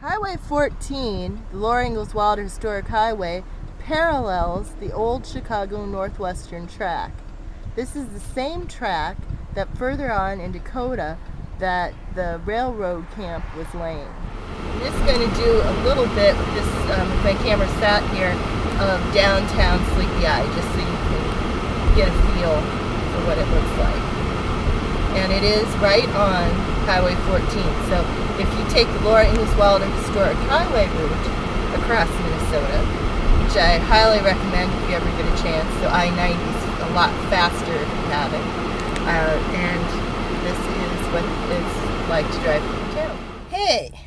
Highway 14, the Laura Ingalls Wilder Historic Highway, parallels the old Chicago Northwestern track. This is the same track that further on in Dakota that the railroad camp was laying. I'm just going to do a little bit with this, with my camera sat here, of downtown Sleepy Eye, just so you can get a feel for what it looks like. And it is right on Highway 14. So if you take the Laura Ingalls Wilder Historic Highway route across Minnesota, which I highly recommend if you ever get a chance, so I-90 is a lot faster if you have it. And this is what it's like to drive through town. Hey,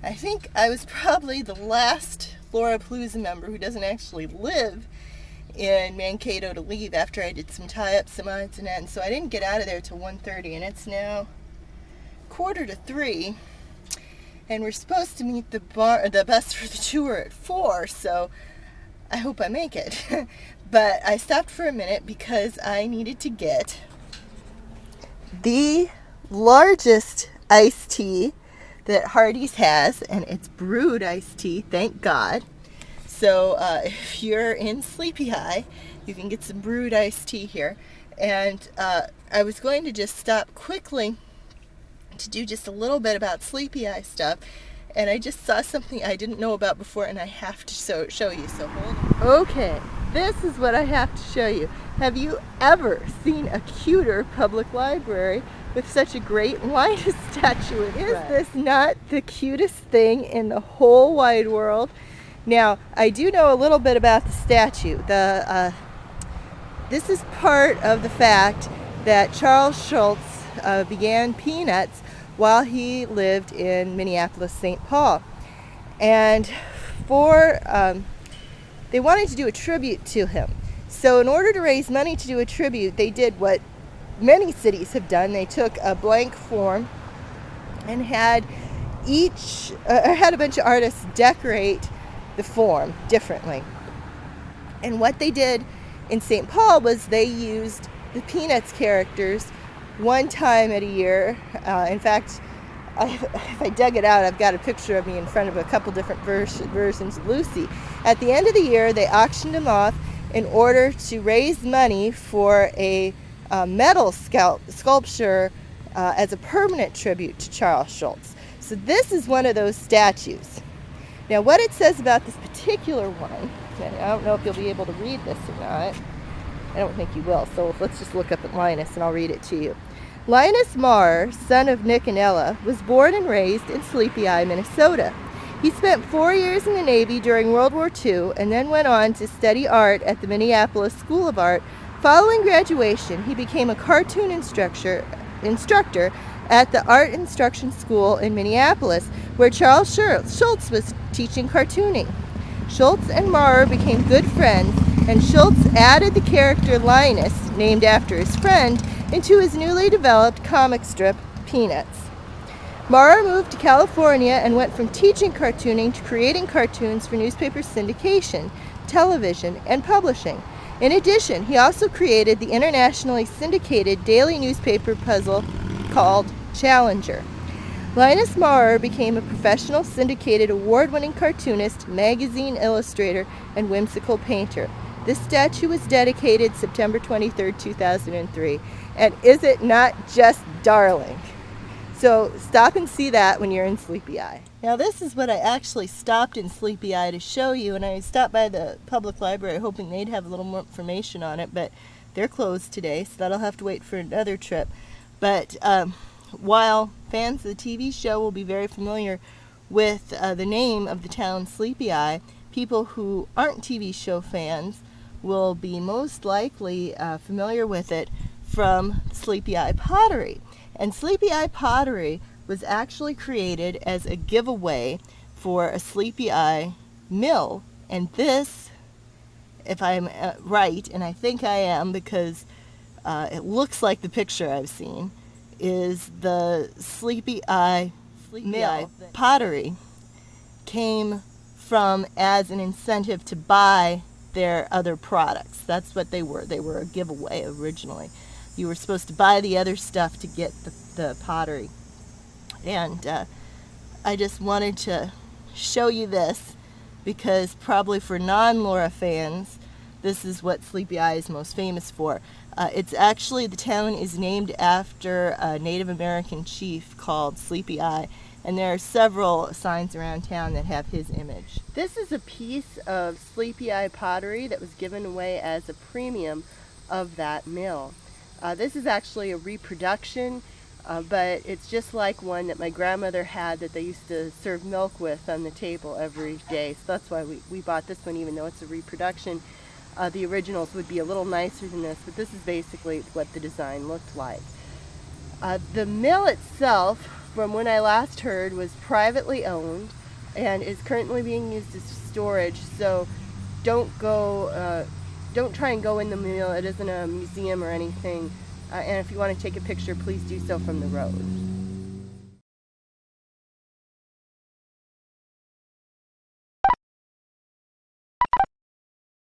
I think I was probably the last Laurapalooza member who doesn't actually live in Mankato to leave after I did some tie-ups, some odds and ends. So I didn't get out of there till 1:30, and it's now 2:45, and we're supposed to meet the bus for the tour at 4, so I hope I make it. But I stopped for a minute because I needed to get the largest iced tea that Hardee's has, and it's brewed iced tea, thank God. So if you're in Sleepy Eye, you can get some brewed iced tea here. And I was going to just stop quickly to do just a little bit about Sleepy Eye stuff, and I just saw something I didn't know about before, and I have to show you, so hold on. Okay, this is what I have to show you. Have you ever seen a cuter public library with such a great Linus statue? Is this not the cutest thing in the whole wide world? Now, I do know a little bit about the statue. This is part of the fact that Charles Schulz began Peanuts while he lived in Minneapolis, St. Paul. And they wanted to do a tribute to him. So in order to raise money to do a tribute, they did what many cities have done. They took a blank form and had a bunch of artists decorate the form differently. And what they did in St. Paul was they used the Peanuts characters one time at a year. In fact, if I dug it out, I've got a picture of me in front of a couple different versions of Lucy. At the end of the year, they auctioned them off in order to raise money for a metal sculpture as a permanent tribute to Charles Schulz. So this is one of those statues. Now what it says about this particular one, I don't know if you'll be able to read this or not. I don't think you will, so let's just look up at Linus and I'll read it to you. Linus Marr, son of Nick and Ella, was born and raised in Sleepy Eye, Minnesota. He spent 4 years in the Navy during World War II and then went on to study art at the Minneapolis School of Art. Following graduation, he became a cartoon instructor at the Art Instruction School in Minneapolis, where Charles Schulz was teaching cartooning. Schulz and Marr became good friends, and Schulz added the character Linus, named after his friend, into his newly developed comic strip, Peanuts. Marr moved to California and went from teaching cartooning to creating cartoons for newspaper syndication, television, and publishing. In addition, he also created the internationally syndicated daily newspaper puzzle called Challenger. Linus Marr became a professional syndicated award-winning cartoonist, magazine illustrator, and whimsical painter. This statue was dedicated September 23, 2003. And is it not just darling? So stop and see that when you're in Sleepy Eye. Now this is what I actually stopped in Sleepy Eye to show you, and I stopped by the public library hoping they'd have a little more information on it, but they're closed today, so that'll have to wait for another trip. But while fans of the TV show will be very familiar with the name of the town Sleepy Eye, people who aren't TV show fans will be most likely familiar with it from Sleepy Eye Pottery. And Sleepy Eye Pottery was actually created as a giveaway for a Sleepy Eye mill. And this, if I'm right, and I think I am because it looks like the picture I've seen, is the Sleepy Eye mill. Pottery came from as an incentive to buy their other products. That's what they were. They were a giveaway originally. You were supposed to buy the other stuff to get the pottery. And I just wanted to show you this because probably for non-Laura fans, this is what Sleepy Eye is most famous for. It's actually, the town is named after a Native American chief called Sleepy Eye, and there are several signs around town that have his image. This is a piece of Sleepy Eye pottery that was given away as a premium of that mill. This is actually a reproduction, but it's just like one that my grandmother had that they used to serve milk with on the table every day. So that's why we bought this one, even though it's a reproduction. The originals would be a little nicer than this, but this is basically what the design looked like. The mill itself, from when I last heard, was privately owned and is currently being used as storage, so don't try and go in the mill. It isn't a museum or anything, and if you want to take a picture, please do so from the road.